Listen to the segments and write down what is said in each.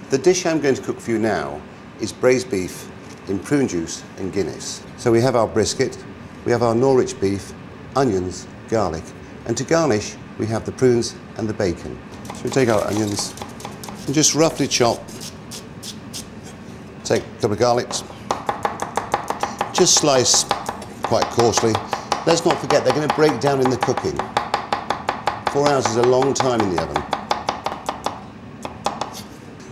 The dish I'm going to cook for you now is braised beef in prune juice and Guinness. So we have our brisket, we have our Norwich beef, onions, garlic, and to garnish we have the prunes and the bacon. So we take our onions and just roughly chop. Take a couple of garlics, just slice quite coarsely. Let's not forget they're going to break down in the cooking. 4 hours is a long time in the oven.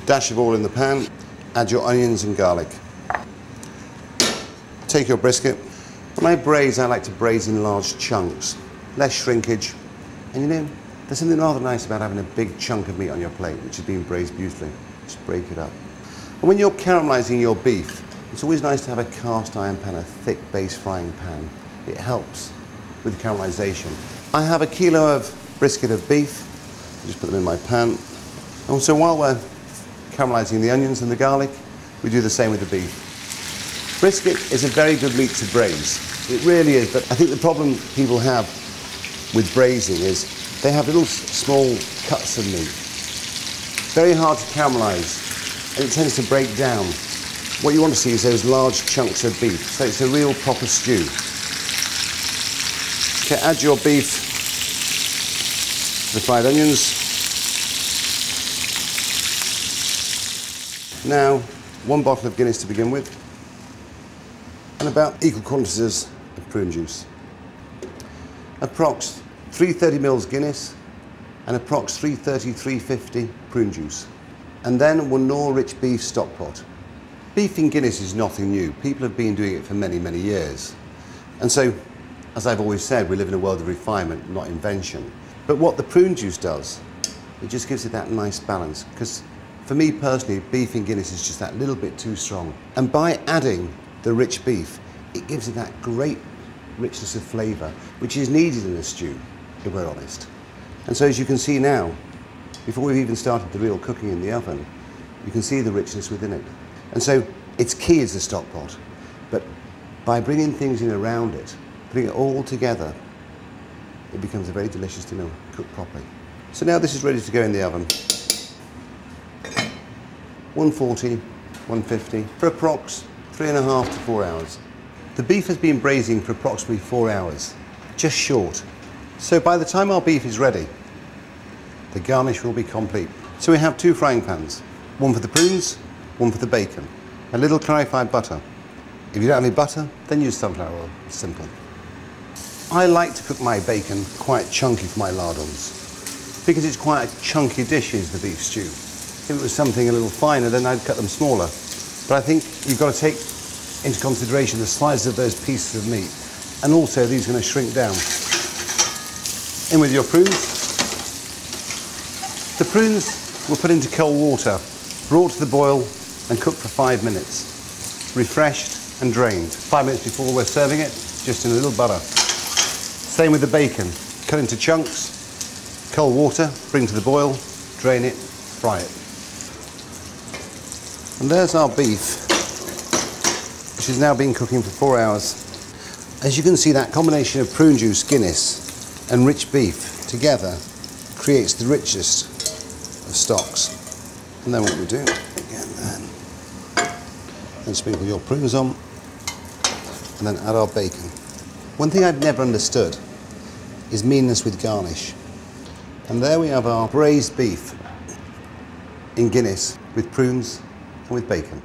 Dash of oil in the pan, add your onions and garlic. Take your brisket. When I braise, I like to braise in large chunks, less shrinkage. And you know, there's something rather nice about having a big chunk of meat on your plate, which has been braised beautifully. Just break it up. And when you're caramelising your beef, it's always nice to have a cast iron pan, a thick base frying pan. It helps with caramelisation. I have a kilo of brisket of beef. I just put them in my pan. And so while we're caramelising the onions and the garlic, we do the same with the beef. Brisket is a very good meat to braise. It really is, but I think the problem people have with braising is they have little small cuts of meat. Very hard to caramelise, and it tends to break down. What you want to see is those large chunks of beef, so it's a real proper stew. Okay, add your beef, the fried onions. Now, 1 bottle of Guinness to begin with, and about equal quantities of prune juice. Approx 330 ml Guinness, and approx 350 prune juice. And then 1 Norwich beef stock pot. Beef in Guinness is nothing new. People have been doing it for many, many years. And so, as I've always said, we live in a world of refinement, not invention. But what the prune juice does, it just gives it that nice balance. Because for me personally, beef in Guinness is just that little bit too strong. And by adding the rich beef, it gives it that great richness of flavour, which is needed in a stew, if we're honest. And so as you can see now, before we've even started the real cooking in the oven, you can see the richness within it. And so its key is the stock pot. But by bringing things in around it, putting it all together, it becomes a very delicious dinner cooked properly. So now this is ready to go in the oven. 140, 150, for approx 3.5 to 4 hours. The beef has been braising for approximately 4 hours, just short. So by the time our beef is ready, the garnish will be complete. So we have 2 frying pans, one for the prunes, one for the bacon, a little clarified butter. If you don't have any butter, then use sunflower oil, it's simple. I like to cook my bacon quite chunky for my lardons, because it's quite a chunky dish is the beef stew. If it was something a little finer, then I'd cut them smaller. But I think you've got to take into consideration the size of those pieces of meat, and also these are going to shrink down. In with your prunes. The prunes were put into cold water, brought to the boil, and cooked for 5 minutes. Refreshed and drained. 5 minutes before we're serving it, just in a little butter. Same with the bacon. Cut into chunks, cold water, bring to the boil, drain it, fry it. And there's our beef, which has now been cooking for 4 hours. As you can see, that combination of prune juice, Guinness, and rich beef together creates the richest of stocks. And then what we do, again then sprinkle your prunes on, and then add our bacon. One thing I've never understood is meanness with garnish. And there we have our braised beef in Guinness with prunes and with bacon.